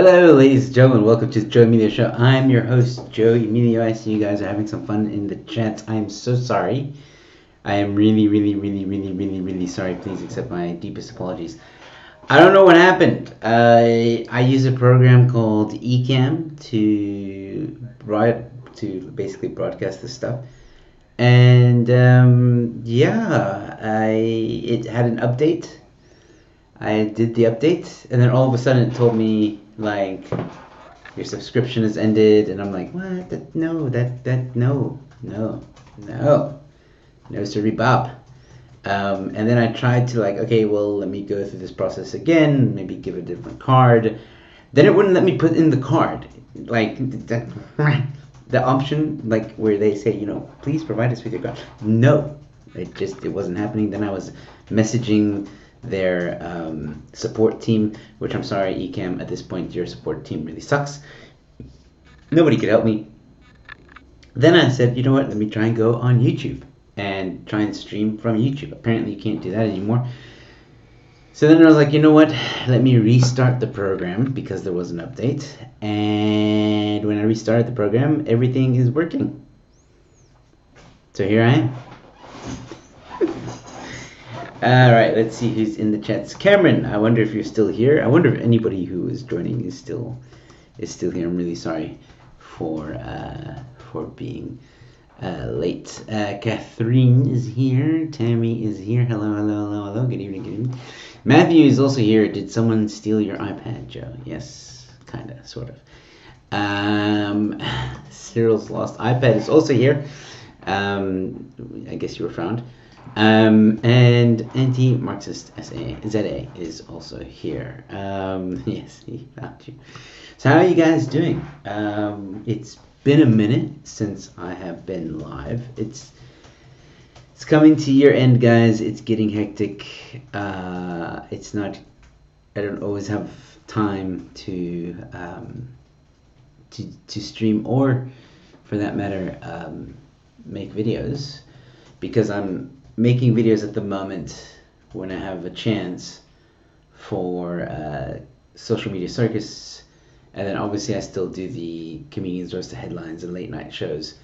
Hello, ladies and gentlemen. Welcome to the Joe Emilio Show. I'm your host, Joe Emilio. I see you guys are having some fun in the chat. I'm so sorry. I am really sorry. Please accept my deepest apologies. I don't know what happened. I use a program called Ecamm to basically broadcast this stuff, and it had an update. I did the update, and then all of a sudden it told me like your subscription has ended, and I'm like, what? No, sorry, Bob. And then I tried to like, okay, well, let me go through this process again, maybe give a different card. Then it wouldn't let me put in the card, like that, the option like where they say, please provide us with your card. No, it wasn't happening. Then I was messaging their support team, which I'm sorry, Ecamm, at this point your support team really sucks. Nobody could help me. Then I said, you know what, let me try and go on YouTube and try and stream from YouTube. Apparently you can't do that anymore. So then I was like, you know what, let me restart the program because there was an update. And when I restarted the program, everything is working. So here I am. All right, let's see who's in the chats. Cameron, I wonder if you're still here. I wonder if anybody who is joining is still here. I'm really sorry for being late. Catherine is here. Tammy is here. Hello. Good evening. Matthew is also here. Did someone steal your iPad, Joe? Yes, kinda, sort of. Cyril's lost iPad is also here. I guess you were found. And anti-Marxist ZA is also here. Yes, he found you. So how are you guys doing? It's been a minute since I have been live. It's coming to year end, guys. It's getting hectic. I don't always have time to stream or, for that matter, make videos, because I'm making videos at the moment when I have a chance for Social Media Circus, and then obviously I still do the Comedians Roast the Headlines and late night shows.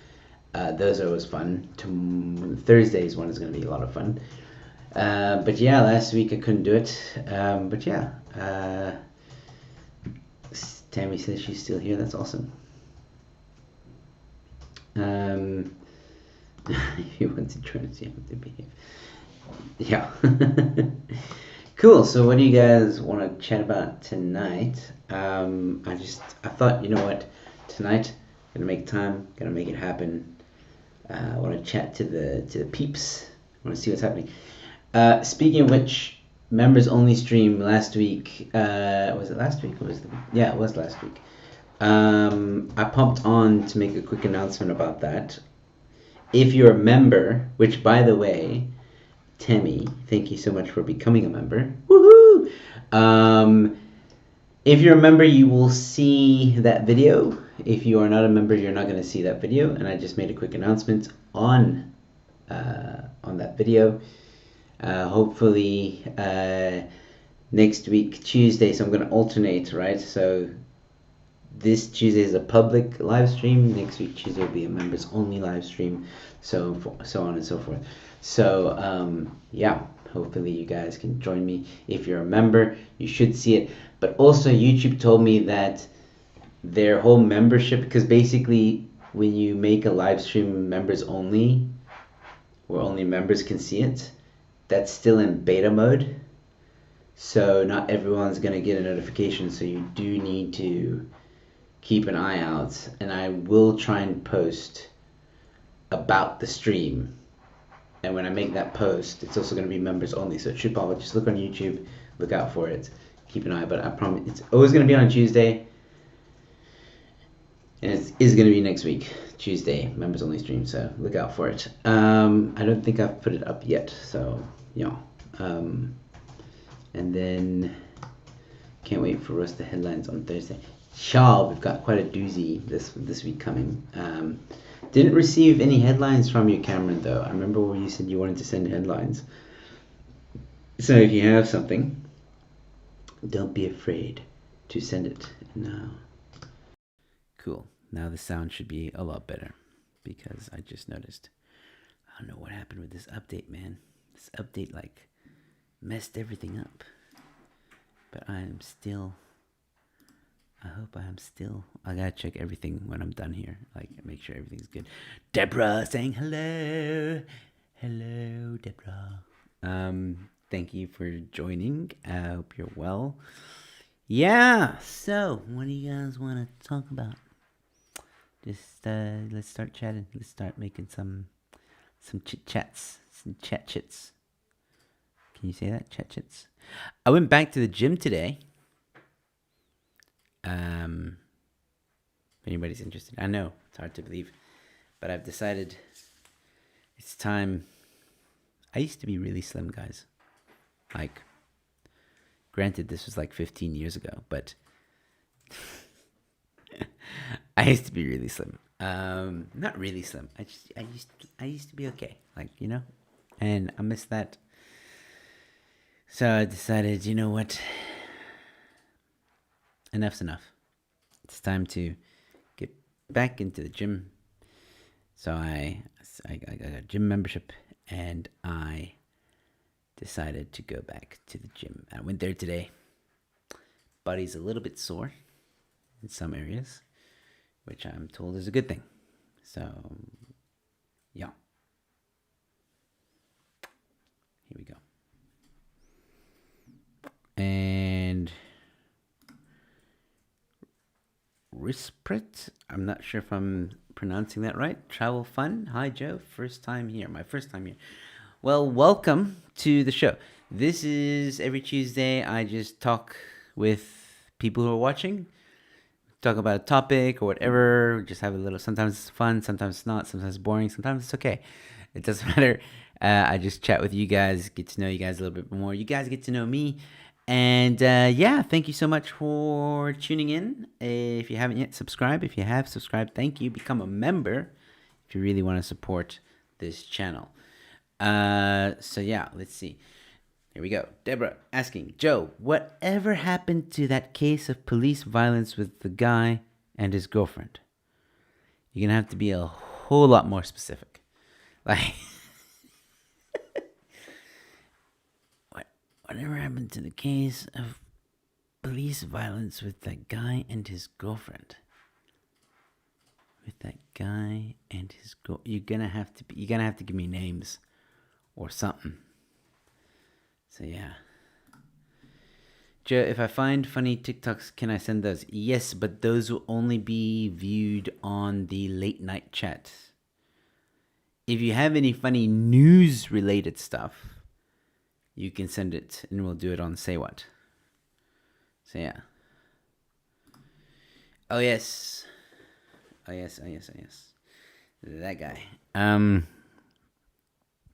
Those are always fun. Thursday's one is going to be a lot of fun. But yeah, last week I couldn't do it. But yeah, Tammy says she's still here. That's awesome. If you want to join us, you have to behave. Yeah. Cool. So what do you guys want to chat about tonight? I thought, you know what, tonight I'm gonna make time, gonna make it happen. I want to chat to the peeps. I want to see what's happening. Speaking of which, members only stream last week. Was it last week? Yeah, it was last week. I popped on to make a quick announcement about that. If you're a member, which, by the way, Tammy, thank you so much for becoming a member. Woohoo! If you're a member, you will see that video. If you are not a member, you're not going to see that video. And I just made a quick announcement on that video. Hopefully next week, Tuesday. So I'm going to alternate, right? So this Tuesday is a public live stream. Next week Tuesday will be a members only live stream, so on and so forth. So yeah, hopefully you guys can join me. If you're a member, you should see it. But also YouTube told me that their whole membership, because basically when you make a live stream members only, where only members can see it, that's still in beta mode. So not everyone's gonna get a notification. So you do need to keep an eye out, and I will try and post about the stream. And when I make that post, it's also going to be members only, so it should probably just look on YouTube, look out for it, keep an eye. But I promise it's always going to be on Tuesday, and it is going to be next week, Tuesday, members only stream. So look out for it. I don't think I've put it up yet, so yeah. And then can't wait for Roast the Headlines on Thursday. Shaw, we've got quite a doozy this week coming. Didn't receive any headlines from you, Cameron, though. I remember where you said you wanted to send headlines. So if you have something, don't be afraid to send it now. Cool. Now the sound should be a lot better because I just noticed. I don't know what happened with this update, man. This update like messed everything up. But I gotta check everything when I'm done here. Like make sure everything's good. Deborah saying hello. Hello, Deborah. Thank you for joining. I hope you're well. Yeah, so what do you guys want to talk about? Just let's start chatting. Let's start making some chit chats, some chat chits. Can you say that? Chat chits. I went back to the gym today. If anybody's interested, I know it's hard to believe, but I've decided it's time. I used to be really slim, guys. Like, granted, this was like 15 years ago, but I used to be really slim. Not really slim. I used to be okay, like, you know, and I miss that. So I decided, you know what? Enough's enough. It's time to get back into the gym. So I got a gym membership, and I decided to go back to the gym. I went there today. Body's a little bit sore in some areas, which I'm told is a good thing. So, yeah. Here we go. And Rispret, I'm not sure if I'm pronouncing that right. Travel Fun. Hi, Joe. First time here. My first time here. Well, welcome to the show. This is every Tuesday. I just talk with people who are watching. Talk about a topic or whatever. Just have a little. Sometimes it's fun. Sometimes it's not. Sometimes it's boring. Sometimes it's okay. It doesn't matter. I just chat with you guys. Get to know you guys a little bit more. You guys get to know me. And yeah, thank you so much for tuning in. If you haven't yet subscribed, if you have subscribed, thank you. Become a member if you really want to support this channel. So yeah, let's see. Here we go. Deborah asking, Joe, whatever happened to that case of police violence with the guy and his girlfriend? You're gonna have to be a whole lot more specific. Like, whatever happened to the case of police violence with that guy and his girlfriend? With that guy and his girl, you're gonna have to give me names or something. So yeah. Joe, if I find funny TikToks, can I send those? Yes, but those will only be viewed on the late night chat. If you have any funny news related stuff, you can send it and we'll do it on Say What. So yeah. Oh yes. That guy.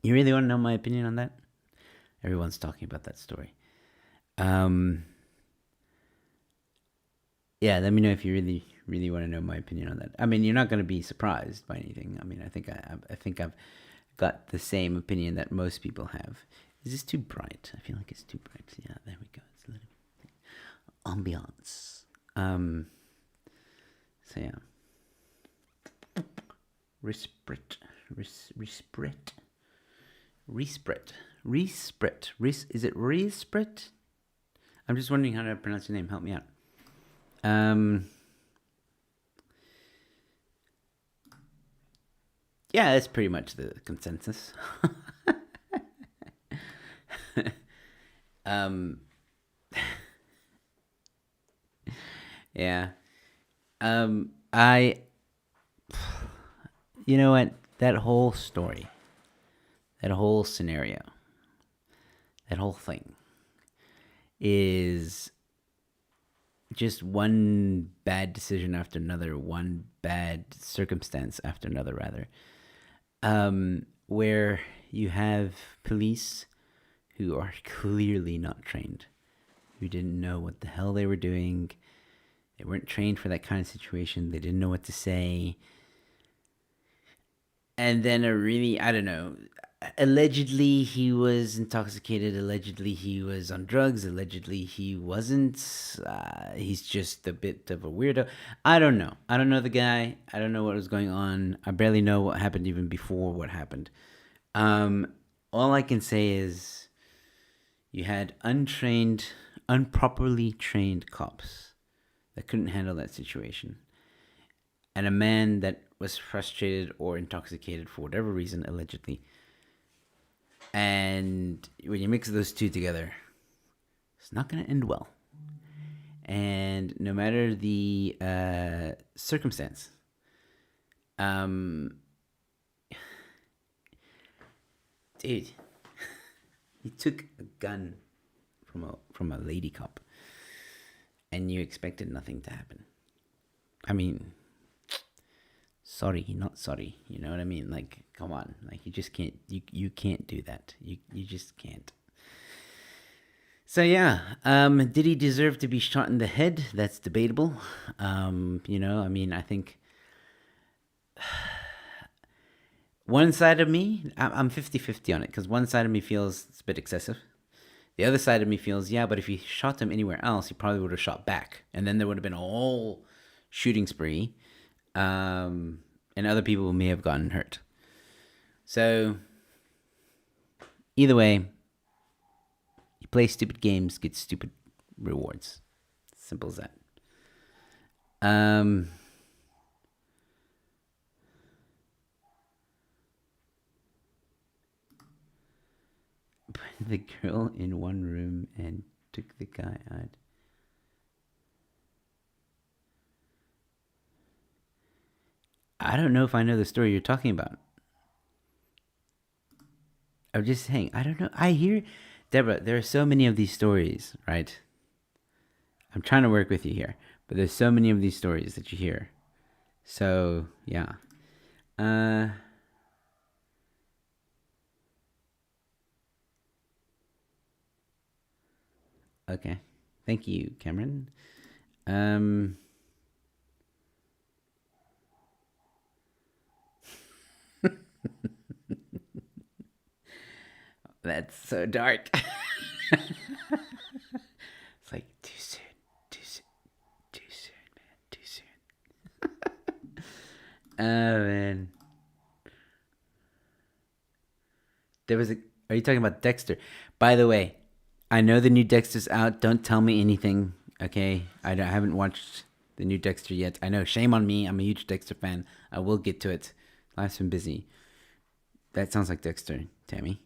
You really want to know my opinion on that? Everyone's talking about that story. Yeah, let me know if you really want to know my opinion on that. I mean, you're not going to be surprised by anything. I mean, I think I've got the same opinion that most people have. Is this too bright? I feel like it's too bright. Yeah, there we go. It's a little ambiance. So yeah. Resprit. Is it Resprit? I'm just wondering how to pronounce your name. Help me out. Yeah, that's pretty much the consensus. Yeah. You know what? That whole story, that whole scenario, that whole thing is just one bad decision after another, one bad circumstance after another, rather. Where you have police who are clearly not trained, who didn't know what the hell they were doing. They weren't trained for that kind of situation. They didn't know what to say. And then I don't know, allegedly he was intoxicated. Allegedly he was on drugs. Allegedly he wasn't. He's just a bit of a weirdo. I don't know. I don't know the guy. I don't know what was going on. I barely know what happened even before what happened. All I can say is you had unproperly trained cops that couldn't handle that situation, and a man that was frustrated or intoxicated for whatever reason, allegedly. And when you mix those two together, it's not going to end well. And no matter the circumstance, dude, he took a gun from a lady cop, and you expected nothing to happen. I mean, sorry, not sorry. You know what I mean? Like, come on. Like, you just can't. You can't do that. You just can't. So yeah, did he deserve to be shot in the head? That's debatable. You know, I mean, I think one side of me, I'm 50-50 on it, because one side of me feels it's a bit excessive. The other side of me feels, yeah, but if he shot him anywhere else, he probably would have shot back, and then there would have been a whole shooting spree, and other people may have gotten hurt. So either way, you play stupid games, get stupid rewards. Simple as that. Put the girl in one room and took the guy out. I don't know if I know the story you're talking about. I'm just saying, I don't know. I hear, Deborah, there are so many of these stories, right? I'm trying to work with you here, but there's so many of these stories that you hear. So, yeah. Okay. Thank you, Cameron. That's so dark. It's like, too soon, man, too soon. Oh, man. Are you talking about Dexter? By the way, I know the new Dexter's out. Don't tell me anything, okay? I haven't watched the new Dexter yet. I know, shame on me. I'm a huge Dexter fan. I will get to it. Life's been busy. That sounds like Dexter, Tammy.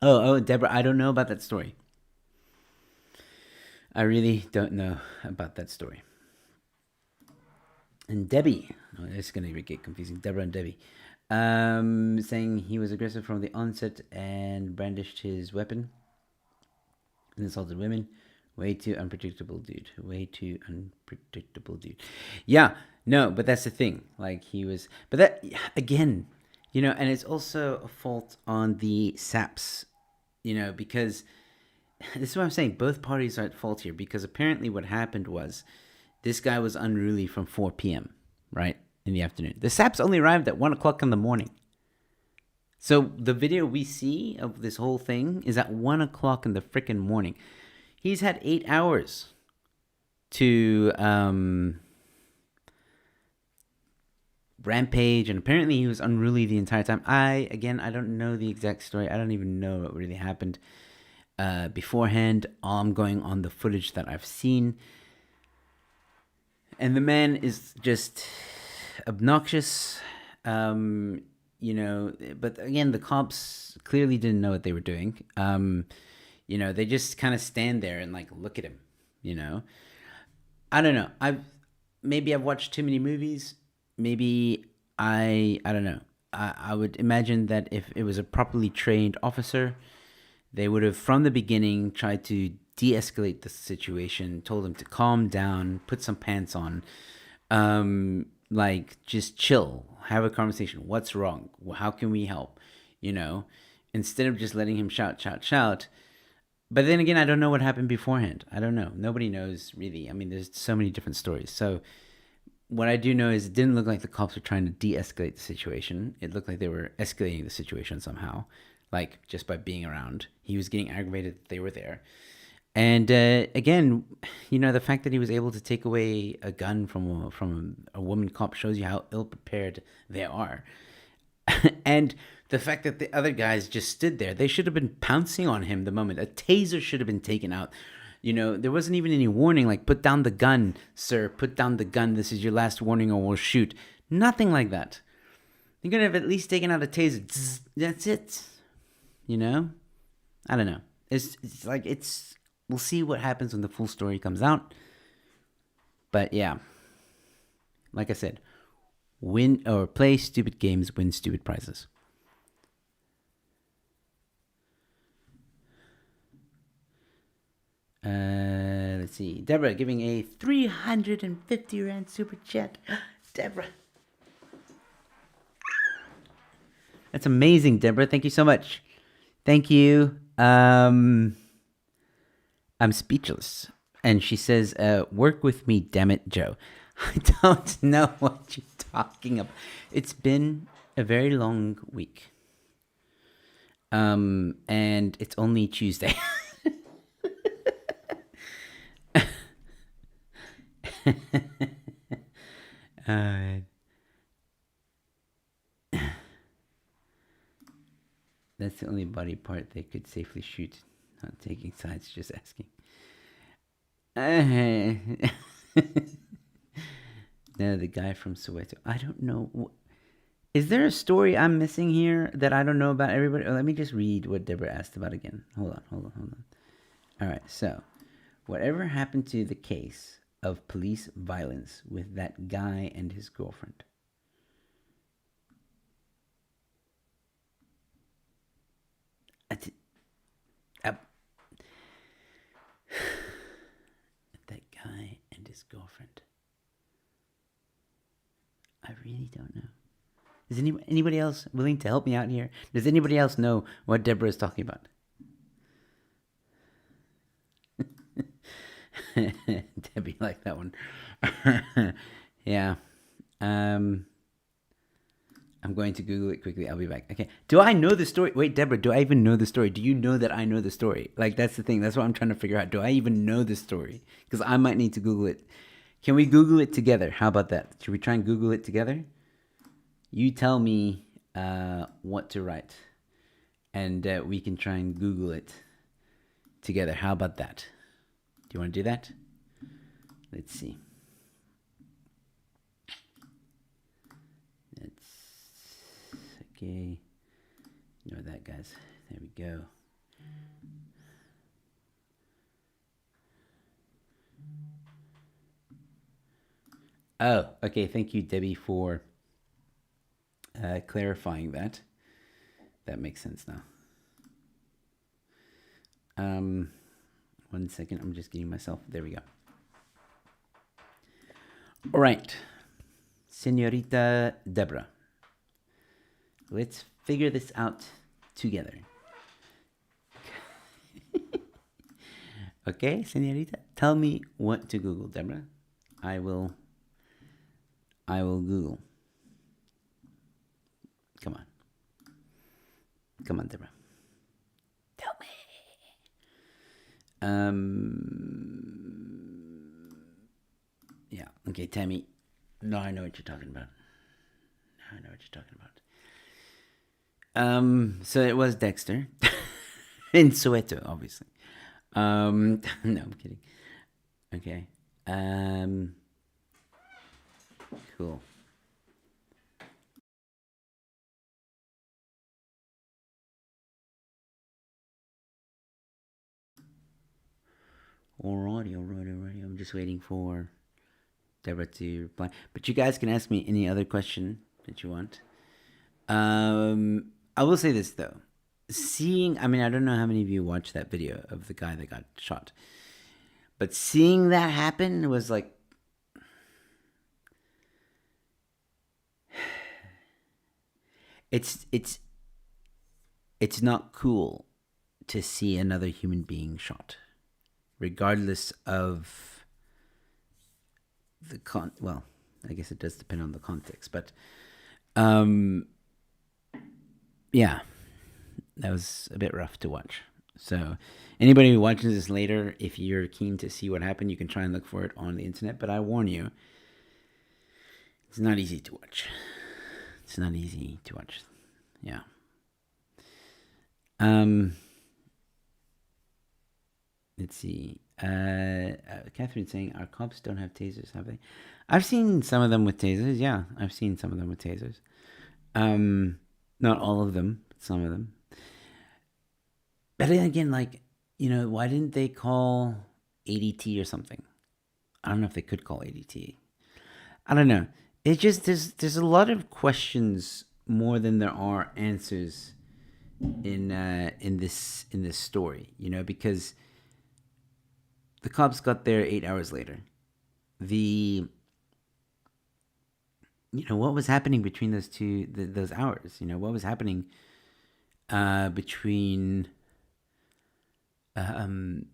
Oh, Deborah, I don't know about that story. I really don't know about that story. And Debbie, it's going to get confusing. Deborah and Debbie, saying he was aggressive from the onset and brandished his weapon and insulted women. Way too unpredictable, dude. Way too unpredictable, dude. Yeah, no, but that's the thing. Like, he was, but that again, you know, and it's also a fault on the SAPs, you know, because this is what I'm saying. Both parties are at fault here, because apparently what happened was this guy was unruly from 4 p.m., right, in the afternoon. The SAPs only arrived at 1 o'clock in the morning. So the video we see of this whole thing is at 1 o'clock in the freaking morning. He's had 8 hours to rampage, and apparently he was unruly the entire time. I don't know the exact story. I don't even know what really happened beforehand. I'm going on the footage that I've seen. And the man is just obnoxious, you know, but again, the cops clearly didn't know what they were doing. You know, they just kind of stand there and like look at him, you know. I don't know. Maybe I've watched too many movies. Maybe I don't know. I would imagine that if it was a properly trained officer, they would have from the beginning tried to de-escalate the situation, told him to calm down, put some pants on, like just chill, have a conversation. What's wrong? How can we help? You know, instead of just letting him shout. But then again, I don't know what happened beforehand. I don't know. Nobody knows really. I mean, there's so many different stories. So what I do know is it didn't look like the cops were trying to de-escalate the situation. It looked like they were escalating the situation somehow, like just by being around. He was getting aggravated that they were there. And again, the fact that he was able to take away a gun from a woman cop shows you how ill prepared they are. And the fact that the other guys just stood there, they should have been pouncing on him the moment. A taser should have been taken out. There wasn't even any warning like, put down the gun, sir, put down the gun. This is your last warning or we'll shoot. Nothing like that. You could have at least taken out a taser. Zzz, that's it. I don't know. It's like, we'll see what happens when the full story comes out. But yeah, like I said, win or play stupid games, win stupid prizes. Let's see. Deborah giving a 350 Rand super chat. Deborah. That's amazing, Deborah. Thank you so much. Thank you. I'm speechless. And she says, work with me, damn it, Joe. I don't know what you're talking about. It's been a very long week. And it's only Tuesday. That's the only body part they could safely shoot. Not taking sides, just asking. No, the guy from Soweto. I don't know. Is there a story I'm missing here that I don't know about everybody? Let me just read what Deborah asked about again. Hold on. All right, so whatever happened to the case of police violence with that guy and his girlfriend? That guy and his girlfriend. I really don't know. Is anybody else willing to help me out here? Does anybody else know what Deborah is talking about? Debbie liked that one. Yeah. I'm going to Google it quickly. I'll be back. Okay. Do I know the story? Wait, Deborah, do I even know the story? Do you know that I know the story? Like, that's the thing. That's what I'm trying to figure out. Do I even know the story? Because I might need to Google it. Can we Google it together? How about that? Should we try and Google it together? You tell me what to write. And we can try and Google it together. How about that? Do you want to do that? Let's see. Okay. Ignore that, guys. There we go. Oh, okay. Thank you, Debbie, for clarifying that. That makes sense now. 1 second. I'm just getting myself. There we go. All right. Senorita Deborah. Let's figure this out together. Okay, senorita? Tell me what to Google, Deborah. I will Google. Come on, Deborah. Tell me. Yeah. Okay, Tammy. No, I know what you're talking about. So it was Dexter in Soweto, obviously. No, I'm kidding. Okay. Cool. Alrighty. I'm just waiting for Deborah to reply. But you guys can ask me any other question that you want. I will say this though. I don't know how many of you watched that video of the guy that got shot. But seeing that happen was like, it's not cool to see another human being shot, regardless of the well, I guess it does depend on the context, but yeah, that was a bit rough to watch. So anybody who watches this later, if you're keen to see what happened, you can try and look for it on the internet, but I warn you, it's not easy to watch. It's not easy to watch. Yeah. Let's see. Catherine's saying, our cops don't have tasers, have they? I've seen some of them with tasers. Yeah, I've seen some of them with tasers. Not all of them, but some of them. But then again, like, you know, why didn't they call ADT or something? I don't know if they could call ADT. I don't know. It just there's a lot of questions more than there are answers in this story, you know, because the cops got there 8 hours later. You know, what was happening between those hours? You know, what was happening between 4 and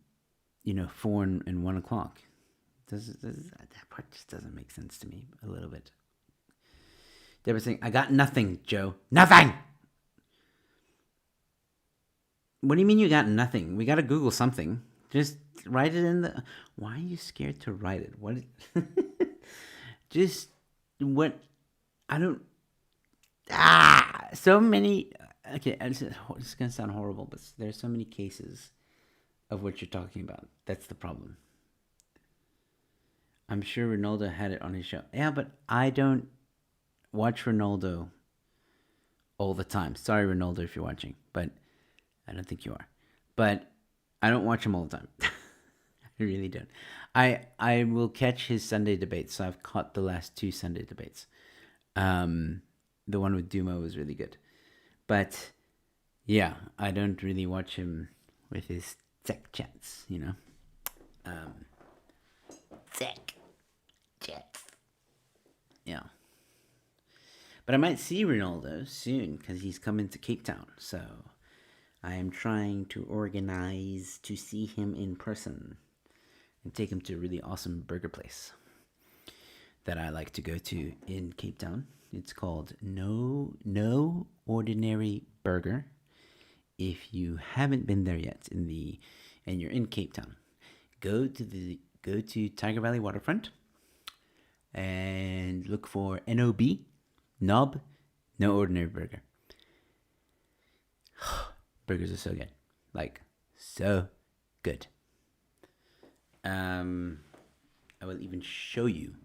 1 o'clock? That part just doesn't make sense to me a little bit. They were saying, I got nothing, Joe. Nothing! What do you mean you got nothing? We got to Google something. Just write it in the... Why are you scared to write it? What? Just what... I don't... So many... Okay, it's going to sound horrible, but there's so many cases of what you're talking about. That's the problem. I'm sure Ronaldo had it on his show. Yeah, but I don't watch Ronaldo all the time. Sorry, Ronaldo, if you're watching, but I don't think you are. But I don't watch him all the time. I really don't. I will catch his Sunday debates. So I've caught the last 2 Sunday debates. The one with Duma was really good. But yeah, I don't really watch him with his tech chats, you know. Tech chats. Yeah. But I might see Ronaldo soon because he's coming to Cape Town. So I am trying to organize to see him in person and take him to a really awesome burger place that I like to go to in Cape Town. It's called No Ordinary Burger. If you haven't been there yet and you're in Cape Town, go to Tiger Valley Waterfront and look for NOB, No Ordinary Burger. Burgers are so good. Like, so good. I will even show you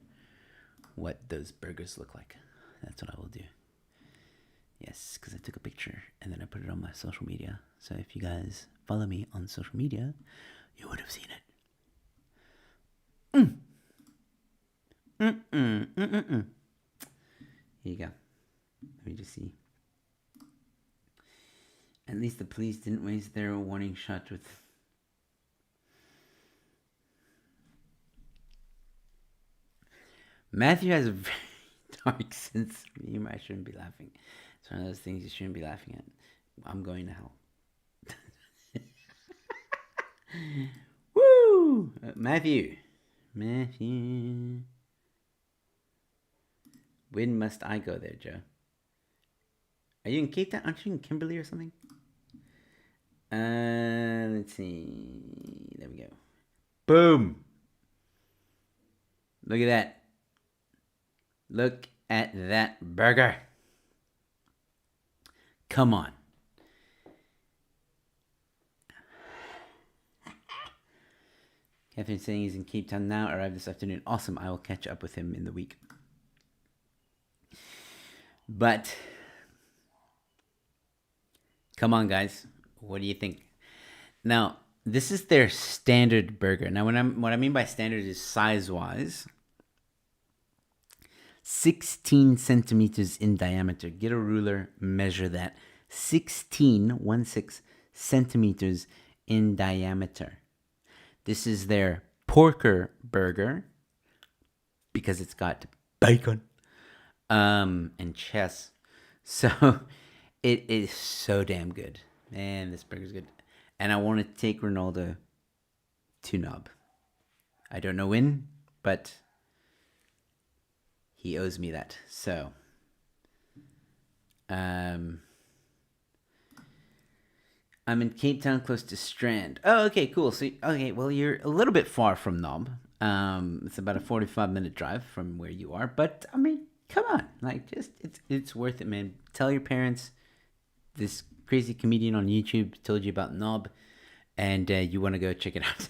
what those burgers look like. That's what I will do. Yes, because I took a picture and then I put it on my social media. So if you guys follow me on social media, you would have seen it. Here you go. Let me just see. At least the police didn't waste their warning shot with... Matthew has a very dark sense of humor. I shouldn't be laughing. It's one of those things you shouldn't be laughing at. I'm going to hell. Woo! Matthew. When must I go there, Joe? Are you in Cape Town? Aren't you in Kimberley or something? Let's see. There we go. Boom! Look at that. Look at that burger. Come on. Catherine saying he's in Cape Town now. Arrived this afternoon. Awesome. I will catch up with him in the week. But come on, guys. What do you think? Now, this is their standard burger. Now, what I mean by standard is size-wise. 16 centimeters in diameter. Get a ruler, measure that. 16 centimeters in diameter. This is their porker burger because it's got bacon and chest. So it is so damn good. Man, this burger's good. and I want to take Ronaldo to Knob. I don't know when, but he owes me that. So, I'm in Cape Town, close to Strand. Oh, okay, cool. So, okay, well, you're a little bit far from Knob. It's about a 45-minute drive from where you are, but I mean, come on, like, just it's worth it, man. Tell your parents this crazy comedian on YouTube told you about Knob, and you want to go check it out.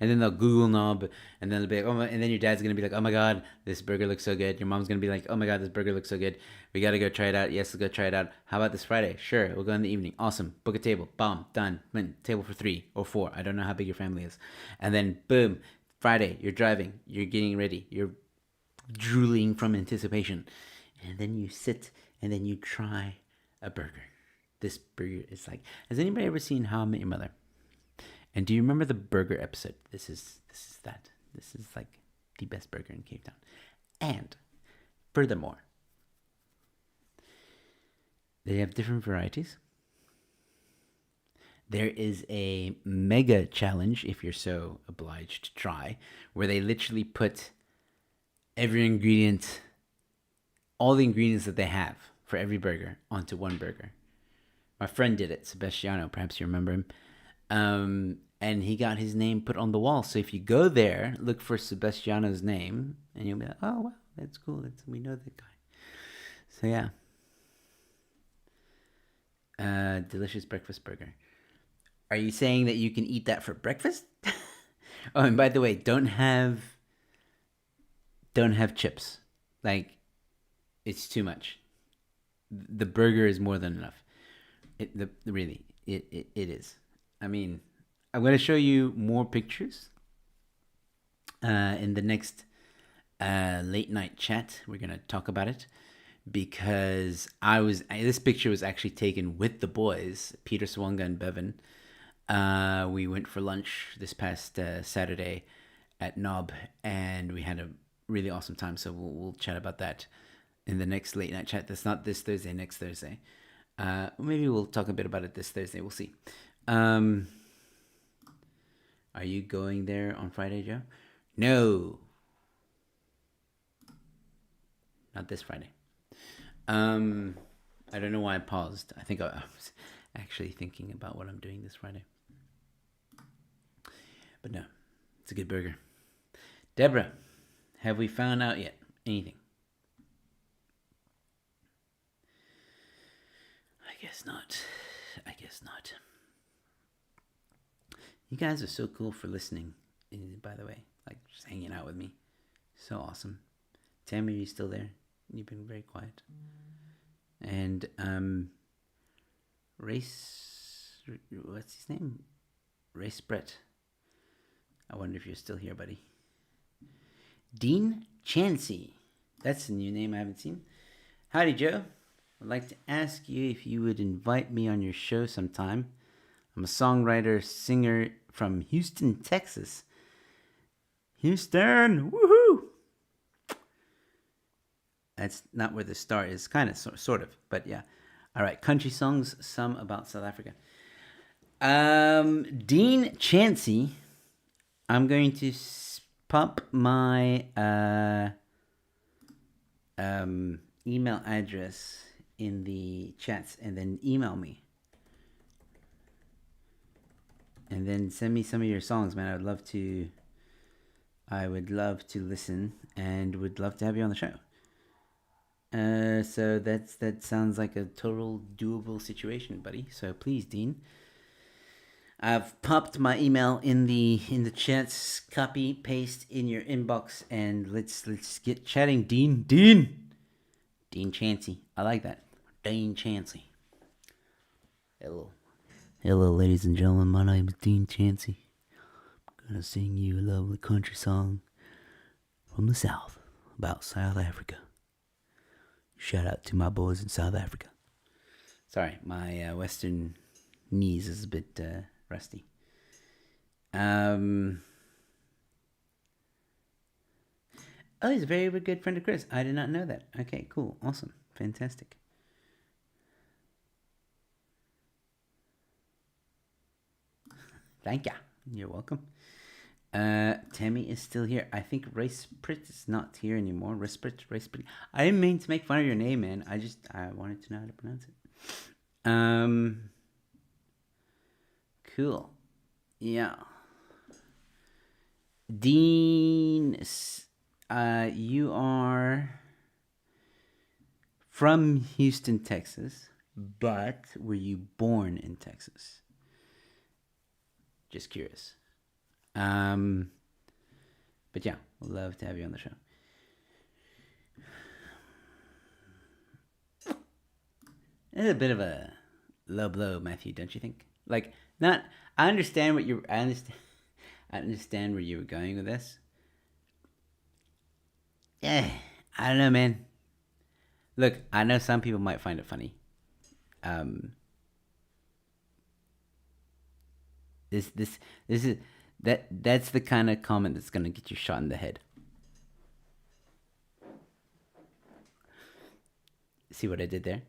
And then they'll Google Knob, and then they'll be like, and then your dad's gonna be like, oh my god, this burger looks so good. Your mom's gonna be like, oh my god, this burger looks so good. We gotta go try it out. Yes, let's go try it out. How about this Friday? Sure, we'll go in the evening. Awesome. Book a table. Bomb. Done. Table for 3 or 4. I don't know how big your family is. And then boom, Friday, you're driving. You're getting ready. You're drooling from anticipation, and then you sit and then you try a burger. This burger is like. Has anybody ever seen How I Met Your Mother? And do you remember the burger episode? This is that. This is like the best burger in Cape Town. And furthermore, they have different varieties. There is a mega challenge, if you're so obliged to try, where they literally put every ingredient, all the ingredients that they have for every burger onto one burger. My friend did it, Sebastiano. Perhaps you remember him. And he got his name put on the wall. So if you go there, look for Sebastiano's name, and you'll be like, oh, wow, that's cool. We know that guy. So, yeah. Delicious breakfast burger. Are you saying that you can eat that for breakfast? Oh, and by the way, don't have chips. Like, it's too much. The burger is more than enough. It is. I mean, I'm going to show you more pictures in the next late night chat. We're going to talk about it because this picture was actually taken with the boys, Peter Swanga and Bevan. We went for lunch this past Saturday at Knob, and we had a really awesome time. So we'll chat about that in the next late night chat. That's not this Thursday, next Thursday. Maybe we'll talk a bit about it this Thursday. We'll see. Are you going there on Friday, Joe? No. Not this Friday. I don't know why I paused. I think I was actually thinking about what I'm doing this Friday. But no, it's a good burger. Deborah, have we found out yet anything? I guess not. You guys are so cool for listening, by the way. Like, just hanging out with me. So awesome. Tammy, are you still there? You've been very quiet. And, what's his name? Race Brett. I wonder if you're still here, buddy. Dean Chansey. That's a new name I haven't seen. Howdy, Joe. I'd like to ask you if you would invite me on your show sometime. I'm a songwriter, singer from Houston, Texas. Houston! Woohoo! That's not where the star is. Kind of, sort of. But yeah. All right. Country songs, some about South Africa. Dean Chansey. I'm going to pop my email address in the chats and then email me. And then send me some of your songs, man. I would love to listen and would love to have you on the show. So that sounds like a total doable situation, buddy. So please, Dean. I've popped my email in the chats. Copy, paste in your inbox, and let's get chatting. Dean Chansey. I like that. Dean Chansey. Hello, ladies and gentlemen. My name is Dean Chansey. I'm gonna sing you a lovely country song from the South about South Africa. Shout out to my boys in South Africa. Sorry, my Western knees is a bit rusty. Oh, he's a very good friend of Chris. I did not know that. Okay, cool. Awesome. Fantastic. Thank ya. You're welcome. Tammy is still here. I think Raceprit is not here anymore. Raceprit. I didn't mean to make fun of your name, man. I wanted to know how to pronounce it. Cool. Yeah. Dean, you are from Houston, Texas, but were you born in Texas? Just curious. But yeah, we'd love to have you on the show. It's a bit of a low blow, Matthew, don't you think? Like, not. I understand what you're. I understand where you were going with this. Yeah, I don't know, man. Look, I know some people might find it funny. This is that's the kind of comment that's gonna get you shot in the head. See what I did there?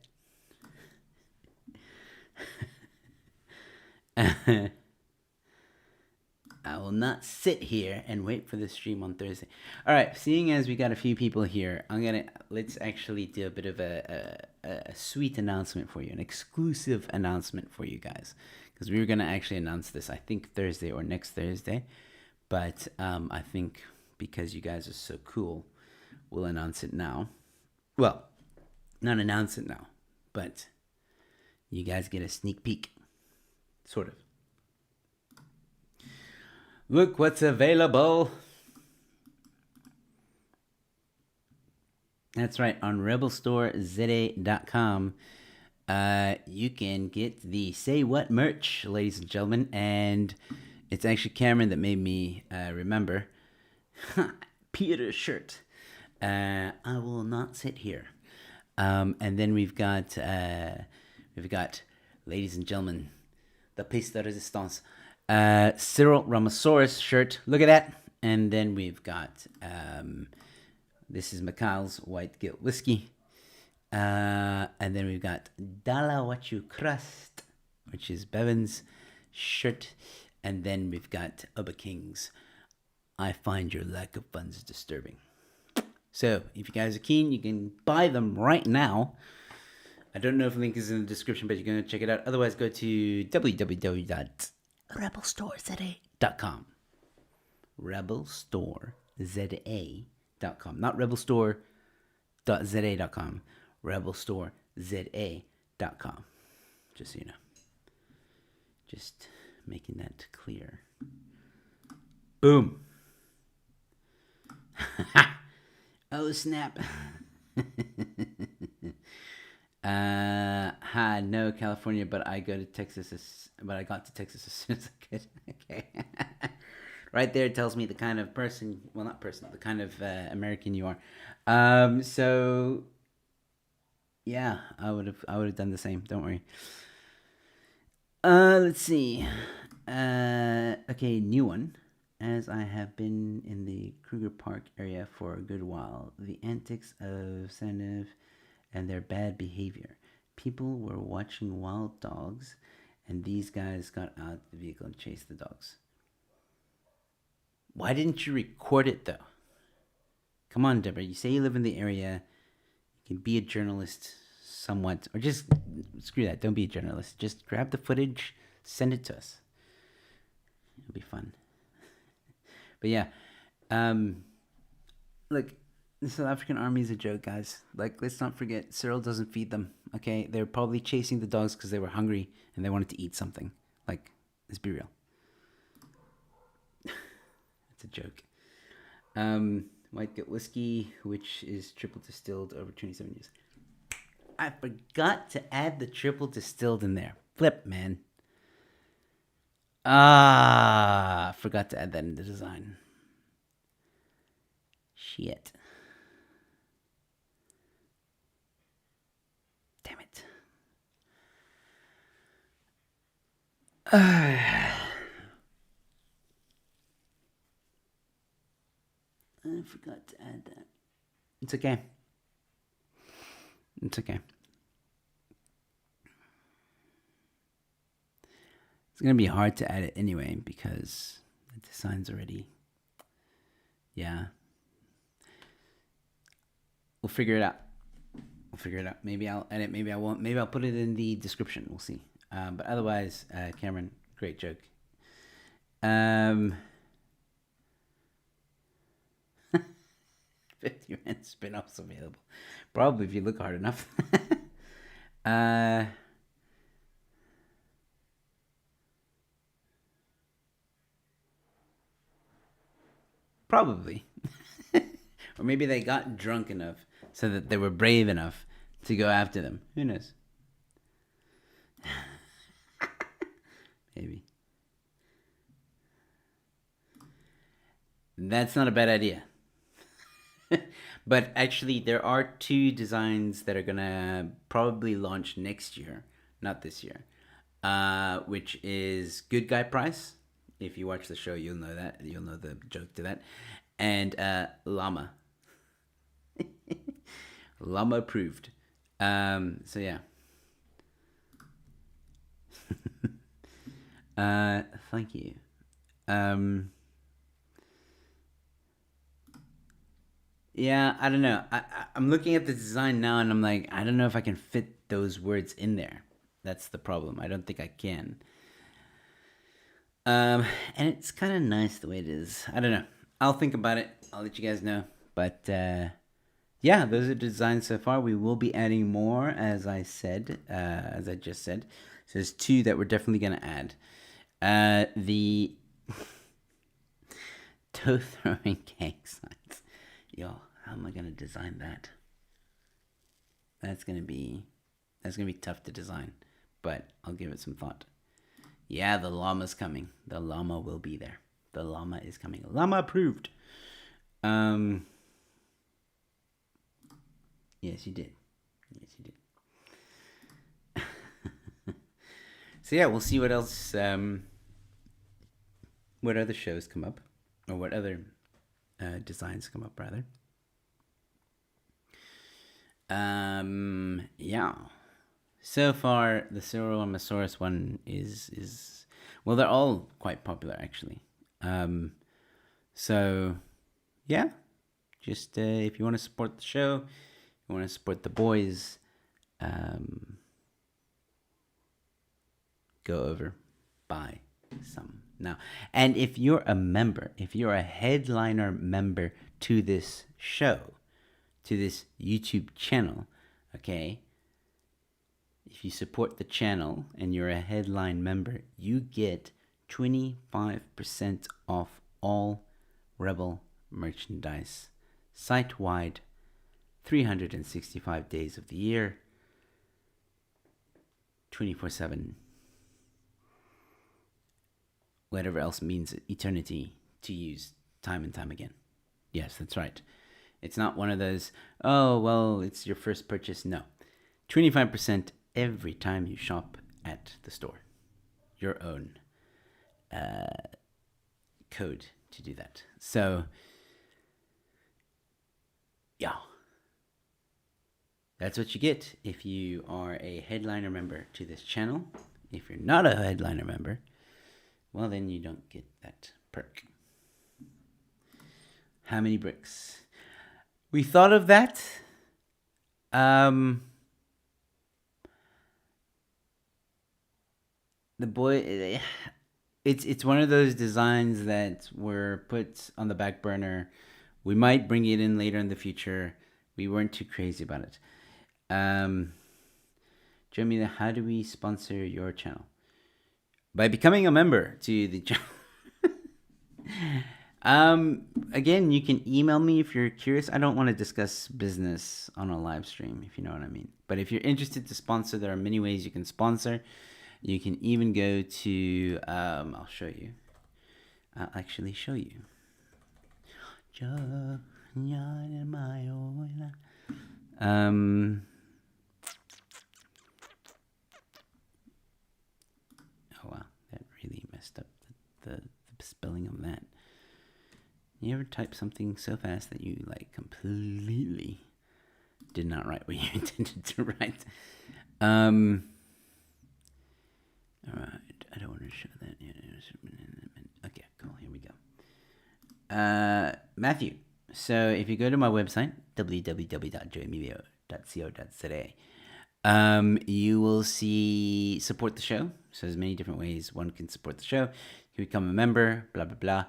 I will not sit here and wait for the stream on Thursday. All right, seeing as we got a few people here, let's actually do a bit of a sweet announcement for you, an exclusive announcement for you guys, because we were gonna actually announce this, I think Thursday or next Thursday, but I think because you guys are so cool, we'll announce it now. Well, not announce it now, but you guys get a sneak peek, sort of. Look what's available. That's right, on rebelstoreZA.com, you can get the Say What merch, ladies and gentlemen, and it's actually Cameron that made me remember. Peter's shirt. I will not sit here. And then we've got, ladies and gentlemen, the piece de resistance. Cyril Ramasaurus shirt. Look at that. And then we've got, this is Macal's White Gilt Whiskey. And then we've got Dala What You Crust, which is Bevan's shirt. And then we've got Ubba King's I Find Your Lack of Funds Disturbing. So if you guys are keen, you can buy them right now. I don't know if the link is in the description, but you're going to check it out. Otherwise, go to www.rebelstoreZA.com. rebelstoreZA.com. Not rebelstore.za.com. rebelstoreZA.com. Just so you know. Just making that clear. Boom. Oh, snap. Hi, no, California, but I got to Texas as soon as I could. Okay. Right there tells me the kind of person, well, not person, the kind of American you are. So yeah, I would have done the same. Don't worry. Let's see. Okay, new one. As I have been in the Kruger Park area for a good while, the antics of Sandev and their bad behavior. People were watching wild dogs, and these guys got out of the vehicle and chased the dogs. Why didn't you record it, though? Come on, Deborah. You say you live in the area. You can be a journalist somewhat. Or just, screw that. Don't be a journalist. Just grab the footage, send it to us. It'll be fun. But yeah, look, the South African army is a joke, guys. Like, let's not forget, Cyril doesn't feed them, okay? They're probably chasing the dogs because they were hungry and they wanted to eat something. Like, let's be real. It's a joke. White Gilt Whiskey, which is triple distilled over 27 years. I forgot to add the triple distilled in there. Flip, man. I forgot to add that in the design. Shit. Damn it. I forgot to add that. It's okay. It's okay. It's going to be hard to edit anyway because the design's already... Yeah. We'll figure it out. Maybe I'll edit, maybe I won't. Maybe I'll put it in the description. We'll see. But otherwise, Cameron, great joke. 50-man spin-offs available. Probably if you look hard enough. Probably. Or maybe they got drunk enough so that they were brave enough to go after them. Who knows? Maybe. That's not a bad idea. But actually, there are 2 designs that are going to probably launch next year, not this year, which is Good Guy Price. If you watch the show, you'll know that. You'll know the joke to that. And Llama. Llama approved. So, yeah. Thank you. Yeah, I don't know. I'm looking at the design now and I'm like, I don't know if I can fit those words in there. That's the problem. I don't think I can. And it's kind of nice the way it is. I don't know. I'll think about it. I'll let you guys know. But yeah, those are designs so far. We will be adding more, as I said, as I just said. So there's 2 that we're definitely going to add. The toe throwing gang signs. Yo, how am I gonna design that? That's gonna be tough to design, but I'll give it some thought. Yeah, the llama's coming. The llama will be there. The llama is coming. Llama approved. Yes, you did. So yeah, we'll see what else. What other shows come up, or what other designs come up rather. Yeah. So far, the Cerulormasaurus one is well, they're all quite popular actually. So yeah, just if you want to support the show, you want to support the boys, go over, buy some now. And if you're a member, if you're a headliner member to this show, to this YouTube channel, okay, if you support the channel and you're a headline member, you get 25% off all Rebel merchandise, site-wide, 365 days of the year, 24/7. Whatever else means eternity to use time and time again. Yes, that's right. It's not one of those, oh, well, it's your first purchase. No. 25% every time you shop at the store. Your own code to do that. So, yeah. That's what you get if you are a headliner member to this channel. If you're not a headliner member, well, then you don't get that perk. How many bricks? We thought of that. The boy, it's one of those designs that were put on the back burner. We might bring it in later in the future. We weren't too crazy about it. Jeremy, how do we sponsor your channel? By becoming a member to the channel. Again, you can email me if you're curious. I don't want to discuss business on a live stream, if you know what I mean. But if you're interested to sponsor, there are many ways you can sponsor. You can even go to, I'll show you. I'll actually show you. Oh wow, that really messed up the spelling of that. You ever type something so fast that you like completely did not write what you intended to write? Alright, I don't don't want to show that. Okay, cool. Here we go. Matthew. So if you go to my website, www.joeemilio.co.za, you will see support the show. So there's many different ways one can support the show. You can become a member, blah, blah, blah.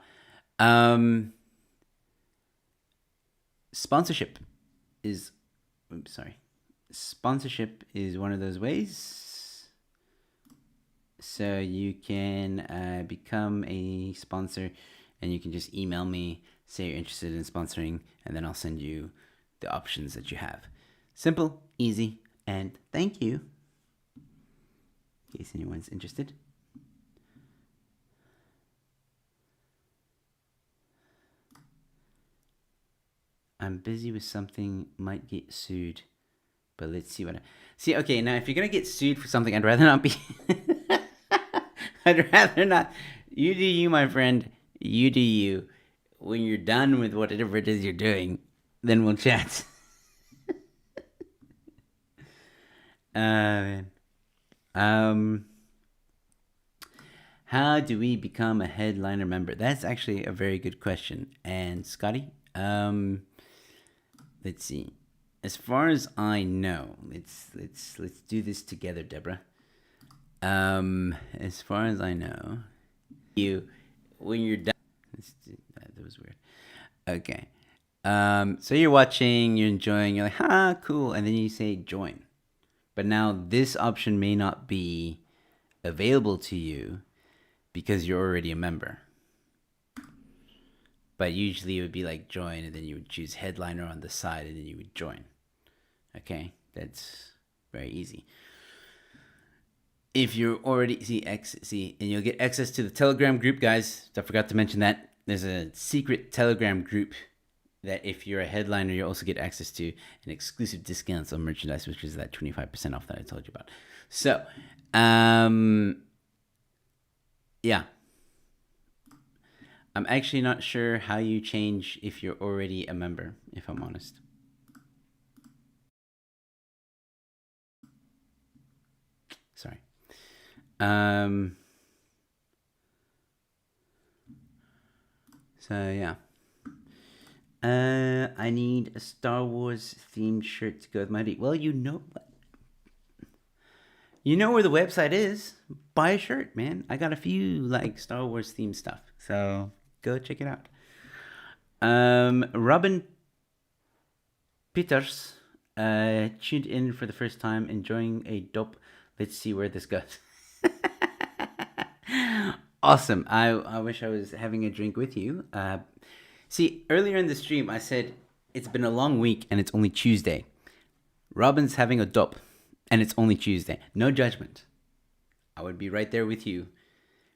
Sponsorship is one of those ways. So you can become a sponsor, and you can just email me, say you're interested in sponsoring, and then I'll send you the options that you have. Simple, easy, and thank you, in case anyone's interested. I'm busy with something, might get sued, but let's see what see. Okay, now if you're gonna get sued for something, I'd rather not be. I'd rather not. You do you, my friend. You do you. When you're done with whatever it is you're doing, then we'll chat. How do we become a headliner member? That's actually a very good question. And Scotty, let's see. As far as I know, let's do this together, Deborah. As far as I know, when you're done. That was weird. Okay. So you're watching, you're enjoying, you're like, cool, and then you say join. But now this option may not be available to you because you're already a member. But usually it would be like join, and then you would choose headliner on the side, and then you would join. Okay, that's very easy. If you're already and you'll get access to the Telegram group, guys. I forgot to mention that there's a secret Telegram group that if you're a headliner, you also get access to an exclusive discounts on merchandise, which is that 25% off that I told you about. So, yeah. I'm actually not sure how you change if you're already a member, if I'm honest. Sorry. So yeah. I need a Star Wars themed shirt to go with my hoodie. Well, you know where the website is. Buy a shirt, man. I got a few like Star Wars themed stuff, so go check it out. Robin Peters tuned in for the first time, enjoying a dope. Let's see where this goes. Awesome. I wish I was having a drink with you. See, earlier in the stream, I said it's been a long week and it's only Tuesday. Robin's having a dope and it's only Tuesday. No judgment. I would be right there with you.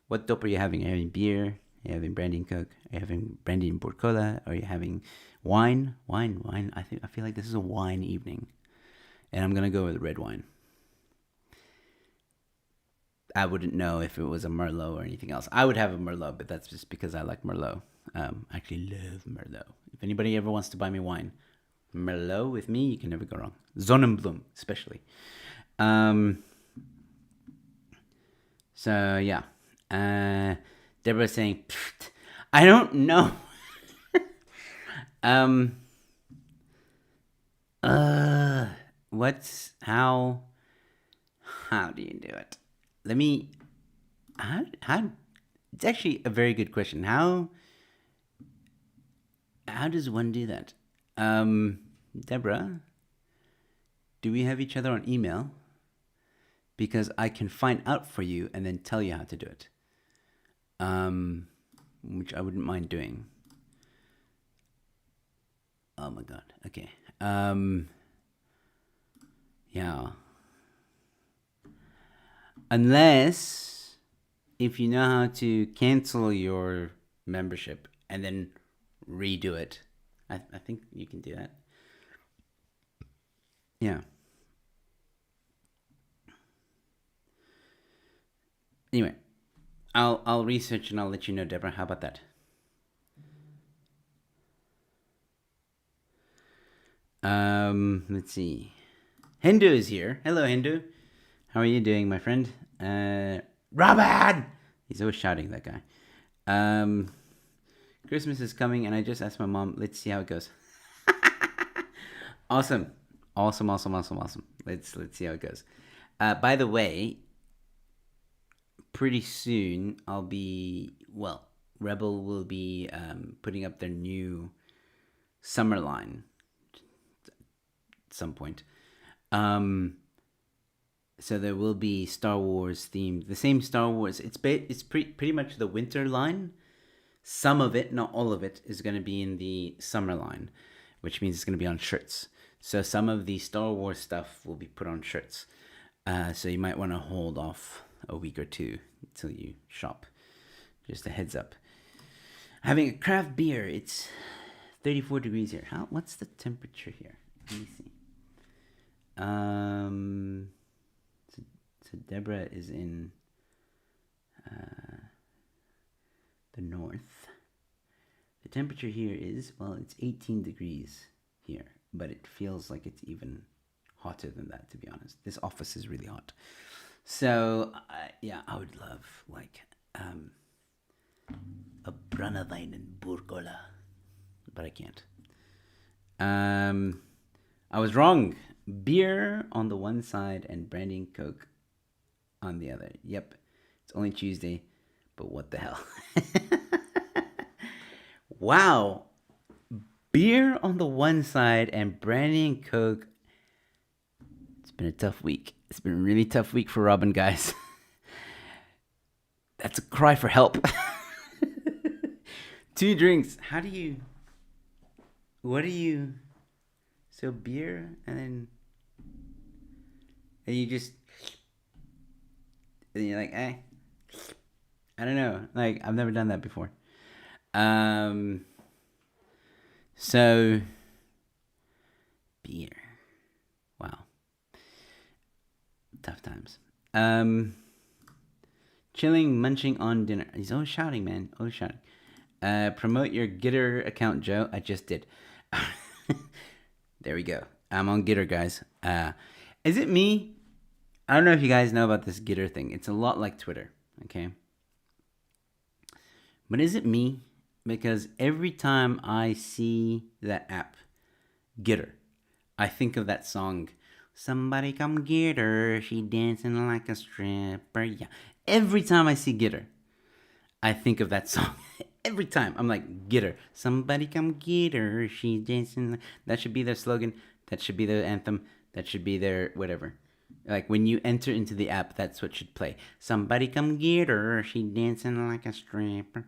What dope are you having? Are you having beer? Are you having brandy and Coke? Are you having brandy and Porcola? Are you having wine? Wine. I feel like this is a wine evening. And I'm going to go with red wine. I wouldn't know if it was a Merlot or anything else. I would have a Merlot, but that's just because I like Merlot. I actually love Merlot. If anybody ever wants to buy me wine, Merlot with me, you can never go wrong. Sonnenblumen, especially. So, yeah. Deborah's saying, I don't know. How do you do it? It's actually a very good question. How does one do that? Deborah, do we have each other on email? Because I can find out for you and then tell you how to do it. Which I wouldn't mind doing. Oh my god. Okay. Yeah. Unless if you know how to cancel your membership and then redo it. I think you can do that. Yeah. Anyway, I'll research and I'll let you know, Deborah. How about that? Let's see. Hindu is here. Hello, Hindu. How are you doing, my friend? Robin! He's always shouting, that guy. Christmas is coming, and I just asked my mom. Let's see how it goes. Awesome. Let's see how it goes. By the way, pretty soon Rebel will be putting up their new summer line at some point. So there will be Star Wars themed, the same Star Wars. It's pretty much the winter line. Some of it, not all of it, is going to be in the summer line, which means it's going to be on shirts. So some of the Star Wars stuff will be put on shirts. So you might want to hold off a week or two until you shop. Just a heads up. Having a craft beer. It's 34 degrees here. What's the temperature here? Let me see. So Deborah is in the north. The temperature here is, it's 18 degrees here, but it feels like it's even hotter than that, to be honest. This office is really hot. So, I would love, a Brannwein Burgola, but I can't. I was wrong. Beer on the one side and brandy and Coke on the other. Yep, it's only Tuesday, but what the hell? Wow. Beer on the one side and brandy and Coke. It's been a tough week. It's been a really tough week for Robin, guys. That's a cry for help. 2 drinks. So beer and you're like, I don't know. I've never done that before. So beer. Wow. Tough times. Chilling, munching on dinner. He's always shouting, man. Always shouting. Promote your Gitter account, Joe. I just did. There we go. I'm on Gitter, guys. Is it me? I don't know if you guys know about this Gitter thing. It's a lot like Twitter, okay? But is it me? Because every time I see that app, Gitter, I think of that song. Somebody come get her. She dancing like a stripper. Yeah. Every time I see Gitter, I think of that song. Every time. I'm like, get her. Somebody come get her. She's dancing. That should be their slogan. That should be their anthem. That should be their whatever. Like when you enter into the app, that's what should play. Somebody come get her. She's dancing like a stripper.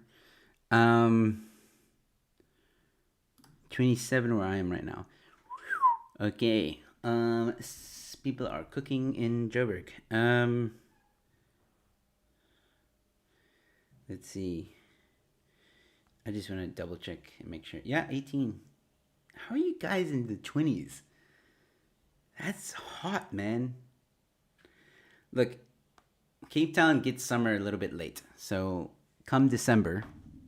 27 where I am right now. Okay. People are cooking in Joburg. Let's see. I just want to double check and make sure. Yeah, 18. How are you guys in the 20s? That's hot, man. Look, Cape Town gets summer a little bit late. So come December,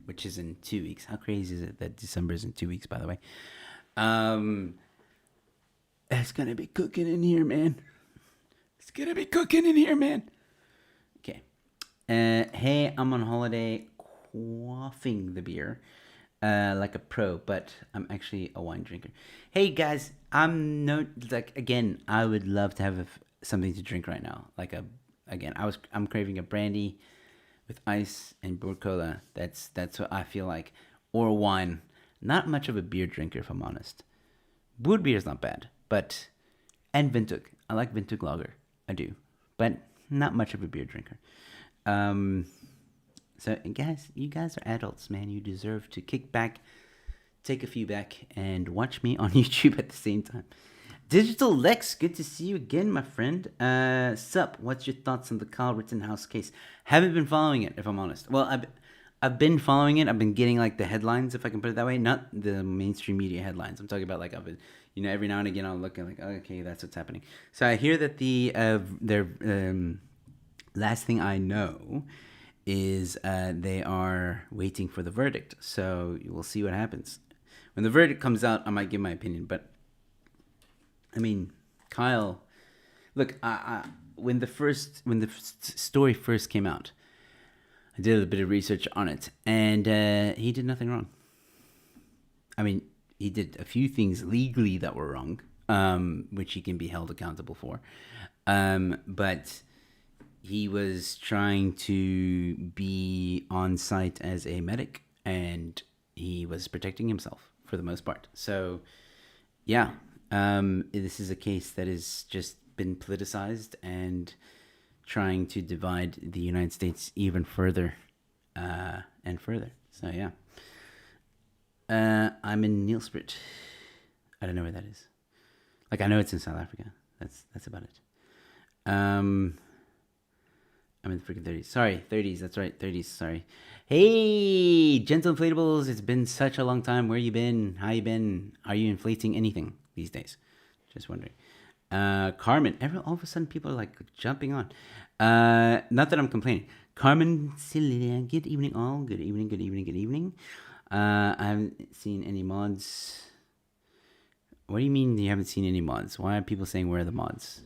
which is in 2 weeks. How crazy is it that December is in 2 weeks, by the way? It's going to be cooking in here, man. It's going to be cooking in here, man. Okay. Hey, I'm on holiday quaffing the beer like a pro, but I'm actually a wine drinker. Hey, guys, I'm I would love to have something to drink right now. I'm craving a brandy with ice and Burkola. That's what I feel like. Or wine. Not much of a beer drinker, if I'm honest. Boer beer is not bad, and Windhoek. I like Windhoek lager. I do, but not much of a beer drinker. So guys, you guys are adults, man. You deserve to kick back, take a few back, and watch me on YouTube at the same time. Digital Lex, good to see you again, my friend. Sup, what's your thoughts on the Kyle Rittenhouse case? Haven't been following it, if I'm honest. Well, I've been following it. I've been getting the headlines, if I can put it that way. Not the mainstream media headlines. I'm talking about I've been, every now and again I'll look and okay, that's what's happening. So I hear that their last thing I know is they are waiting for the verdict. So we'll see what happens. When the verdict comes out, I might give my opinion. But I mean, Kyle, look, when the story first came out, I did a bit of research on it, and he did nothing wrong. I mean, he did a few things legally that were wrong, which he can be held accountable for. But he was trying to be on site as a medic, and he was protecting himself for the most part. So, yeah, this is a case that has just been politicized and trying to divide the United States even further and further. So, yeah. I'm in Nielsprit. I don't know where that is. Like, I know it's in South Africa. That's about it. I'm in the freaking 30s. Sorry, 30s. That's right, 30s. Sorry. Hey, Gentle Inflatables. It's been such a long time. Where you been? How you been? Are you inflating anything these days? Just wondering. Carmen. All of a sudden, people are like jumping on. Not that I'm complaining. Carmen Celia. Good evening, all. Good evening. Good evening. Good evening. I haven't seen any mods. What do you mean you haven't seen any mods? Why are people saying where are the mods?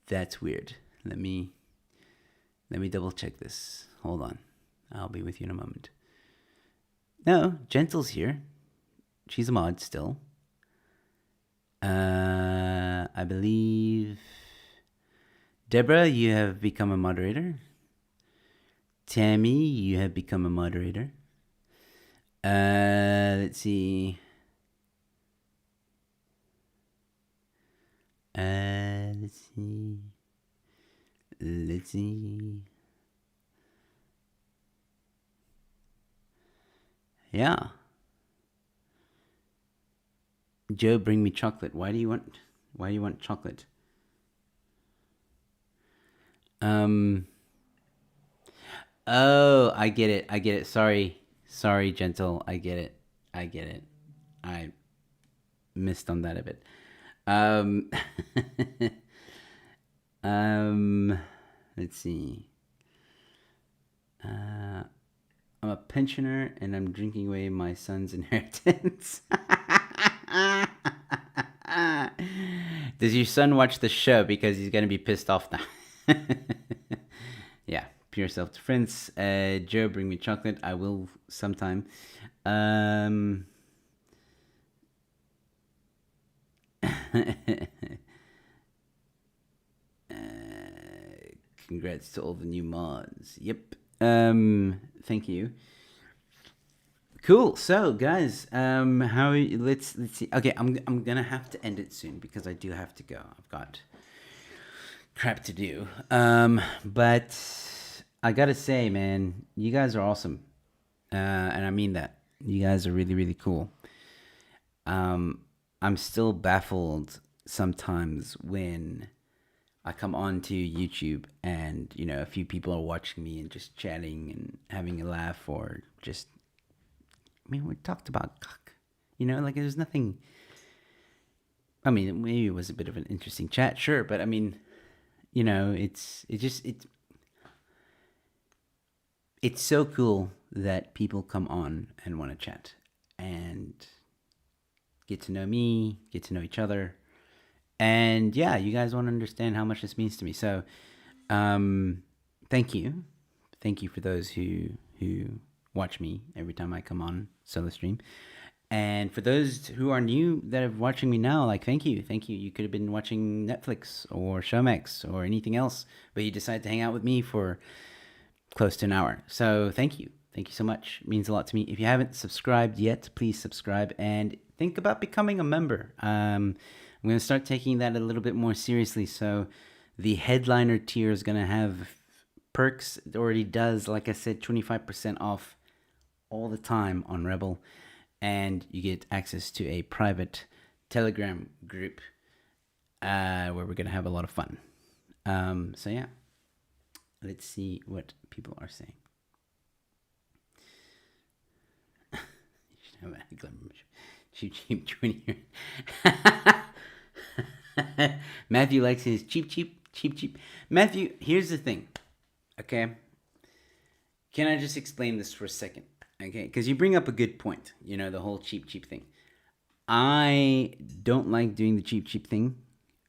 That's weird. Let me double check this. Hold on. I'll be with you in a moment. No, Gentle's here. She's a mod still. I believe Deborah, you have become a moderator. Tammy, you have become a moderator. Let's see. Let's see. Yeah. Joe, bring me chocolate. Why do you want chocolate? Oh, I get it. Sorry, Gentle. I get it. I missed on that a bit. Let's see. I'm a pensioner and I'm drinking away my son's inheritance. Does your son watch the show? Because he's gonna be pissed off now. Yeah, pure self-defense. Joe, bring me chocolate. I will sometime. Congrats to all the new mods. Yep. Thank you. Cool. So, guys, let's see. Okay, I'm gonna have to end it soon because I do have to go. I've got crap to do. But I gotta say, man, you guys are awesome, and I mean that. You guys are really, really cool. I'm still baffled sometimes when I come onto YouTube and a few people are watching me and just chatting and having a laugh, or just, I mean, we talked about cock, like there's nothing. I mean, maybe it was a bit of an interesting chat, sure, but I mean, it's so cool that people come on and want to chat and get to know me, get to know each other. And yeah, you guys want to understand how much this means to me. So, thank you for those who watch me every time I come on solo stream, and for those who are new that are watching me now, like thank you. You could have been watching Netflix or Showmax or anything else, but you decided to hang out with me for close to an hour. So thank you so much. It means a lot to me. If you haven't subscribed yet, please subscribe and think about becoming a member. I'm going to start taking that a little bit more seriously. So the headliner tier is going to have perks. It already does, like I said, 25% off all the time on Rebel. And you get access to a private Telegram group where we're going to have a lot of fun. So yeah, let's see what people are saying. You should have a glamour. Cheap 20. Matthew likes his cheap. Matthew, here's the thing. Okay. Can I just explain this for a second? Okay, because you bring up a good point. The whole cheap thing. I don't like doing the cheap thing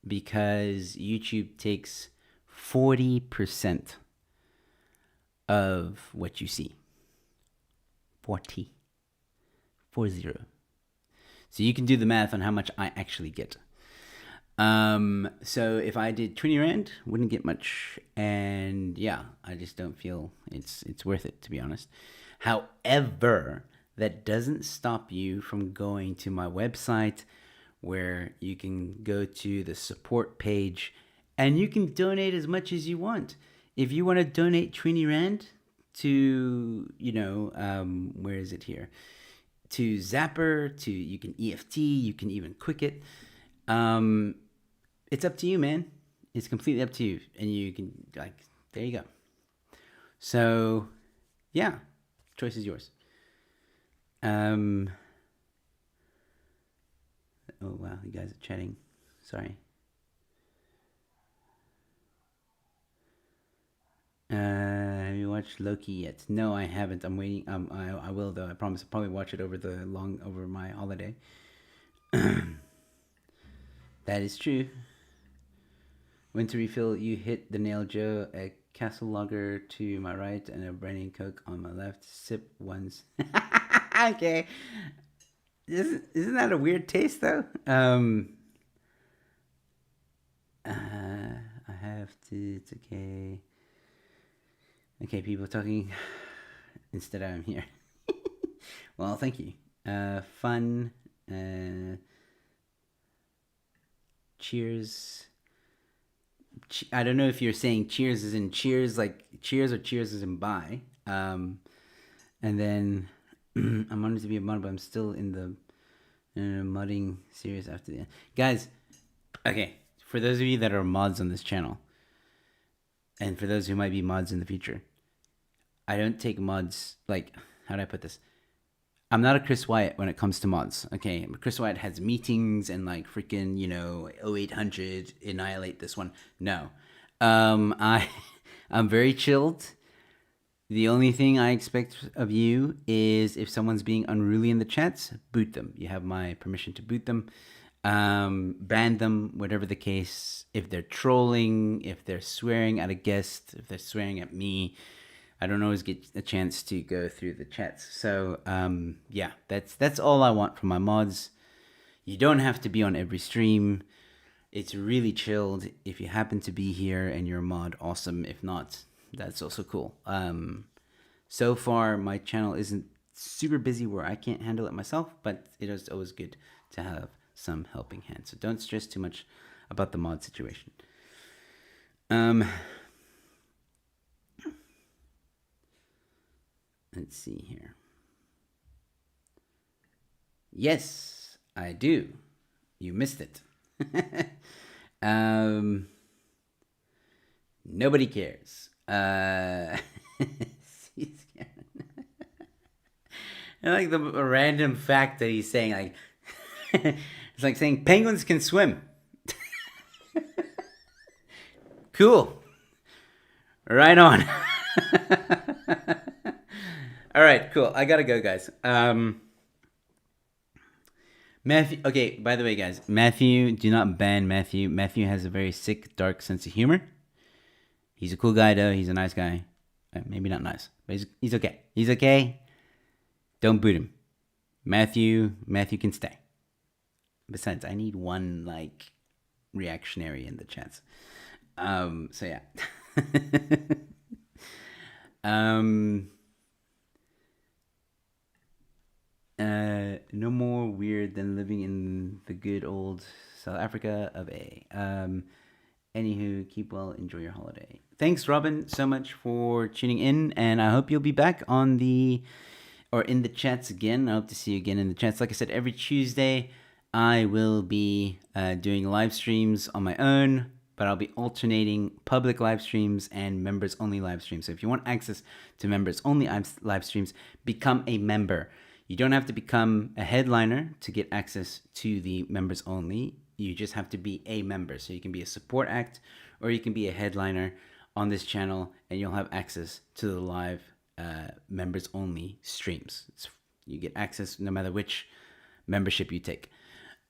because YouTube takes 40% of what you see. 40. 40. So you can do the math on how much I actually get. So if I did 20 Rand, wouldn't get much. And yeah, I just don't feel it's worth it, to be honest. However, that doesn't stop you from going to my website, where you can go to the support page and you can donate as much as you want. If you want to donate 20 Rand to, where is it here? To Zapper, you can EFT, you can even Quicket. It's up to you, man. It's completely up to you. And you can, there you go. So, yeah, choice is yours. Oh, wow, you guys are chatting. Sorry. Have you watched Loki yet? No, I haven't. I'm waiting. I will though. I promise. I'll probably watch it over my holiday. That is true. Winter refill. You hit the nail, Joe. A Castle Lager to my right and a Brandy Coke on my left. Sip once. Okay. Isn't that a weird taste though? I have to. It's okay. Okay, people talking. Instead, I'm here. Well, thank you. Fun. Cheers. I don't know if you're saying cheers as in cheers, like cheers, or cheers as in bye. And then I'm honored to be a mod, but I'm still in the modding series after the end. Guys, okay, for those of you that are mods on this channel, and for those who might be mods in the future, I don't take mods, like, how do I put this? I'm not a Chris Wyatt when it comes to mods, okay? Chris Wyatt has meetings and, like, freaking, 0800, annihilate this one. No. I'm very chilled. The only thing I expect of you is if someone's being unruly in the chats, boot them. You have my permission to boot them. Ban them, whatever the case. If they're trolling, if they're swearing at a guest, if they're swearing at me, I don't always get a chance to go through the chats. So, yeah, that's all I want from my mods. You don't have to be on every stream. It's really chilled. If you happen to be here and you're a mod, awesome. If not, that's also cool. So far, my channel isn't super busy where I can't handle it myself, but it is always good to have some helping hands. So don't stress too much about the mod situation. Let's see here. Yes, I do. You missed it. Nobody cares. I like the random fact that he's saying, like, it's like saying penguins can swim. Cool. Right on. All right, cool. I gotta go, guys. Matthew. Okay, by the way, guys, Matthew, do not ban Matthew. Matthew has a very sick, dark sense of humor. He's a cool guy, though. He's a nice guy. Maybe not nice, but he's okay. He's okay. Don't boot him. Matthew can stay. Besides, I need one, like, reactionary in the chats. So yeah. No more weird than living in the good old South Africa of A. Anywho, keep well, enjoy your holiday. Thanks, Robin, so much for tuning in, and I hope you'll be back in the chats again. I hope to see you again in the chats. Like I said, every Tuesday I will be doing live streams on my own, but I'll be alternating public live streams and members only live streams. So if you want access to members only live streams, become a member. You don't have to become a headliner to get access to the members only. You just have to be a member. So you can be a support act or you can be a headliner on this channel and you'll have access to the live members only streams. You get access no matter which membership you take.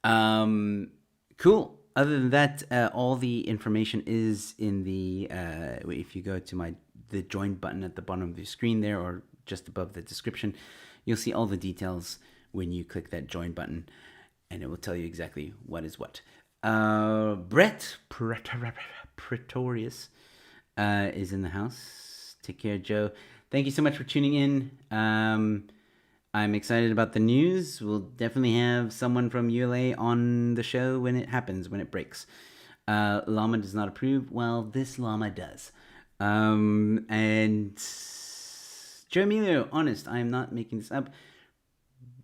Cool. Other than that, all the information is in the, if you go to my the join button at the bottom of your screen there, or just above the description. You'll see all the details when you click that join button, and it will tell you exactly what is what. Brett Pretorius is in the house. Take care, Joe. Thank you so much for tuning in. I'm excited about the news. We'll definitely have someone from ULA on the show when it happens, when it breaks. Llama does not approve. Well, this llama does. And Joe Emilio, honest, I am not making this up.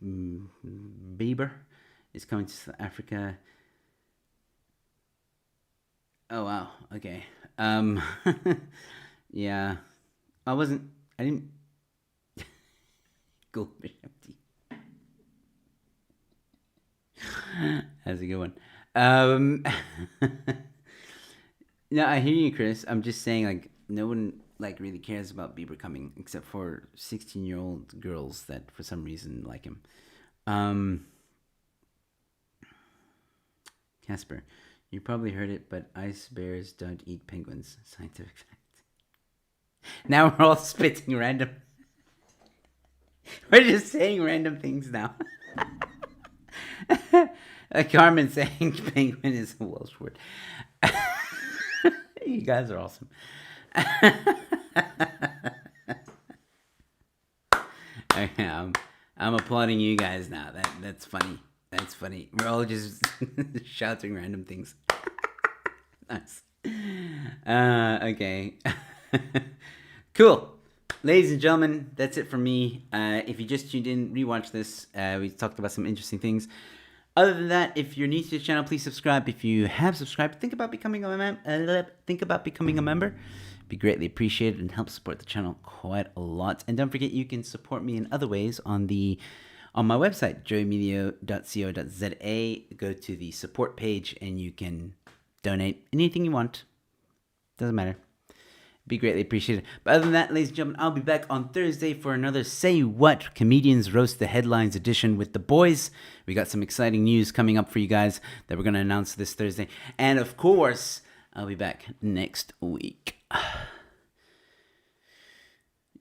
Bieber is coming to South Africa. Oh, wow. Okay. Yeah. I didn't. Goldfish empty. That's a good one. No, I hear you, Chris. I'm just saying, like, no one like really cares about Bieber coming, except for 16-year-old girls that for some reason like him. Casper, you probably heard it, but ice bears don't eat penguins. Scientific fact. Now we're all spitting random. We're just saying random things now. Carmen saying penguin is a Welsh word. You guys are awesome. I'm applauding you guys now. That's funny. That's funny. We're all just shouting random things. Nice. Okay. Cool. Ladies and gentlemen, that's it from me. If you just tuned in, rewatch this. We talked about some interesting things. Other than that, if you're new to the channel, please subscribe. If you have subscribed, think about becoming a member. Be greatly appreciated and help support the channel quite a lot. And don't forget, you can support me in other ways on my website, joeemilio.co.za. Go to the support page and you can donate anything you want. Doesn't matter. Be greatly appreciated. But other than that, ladies and gentlemen, I'll be back on Thursday for another Say What Comedians Roast the Headlines edition with the boys. We got some exciting news coming up for you guys that we're going to announce this Thursday. And of course, I'll be back next week.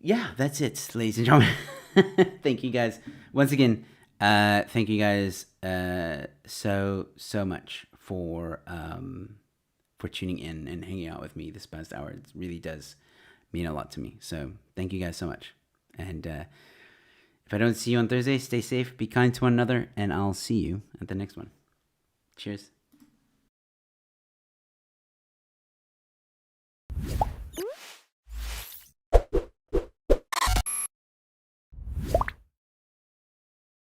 Yeah, that's it, ladies and gentlemen. Thank you guys. Once again, thank you guys so much for tuning in and hanging out with me this past hour. It really does mean a lot to me. So thank you guys so much. And if I don't see you on Thursday, stay safe, be kind to one another, and I'll see you at the next one. Cheers.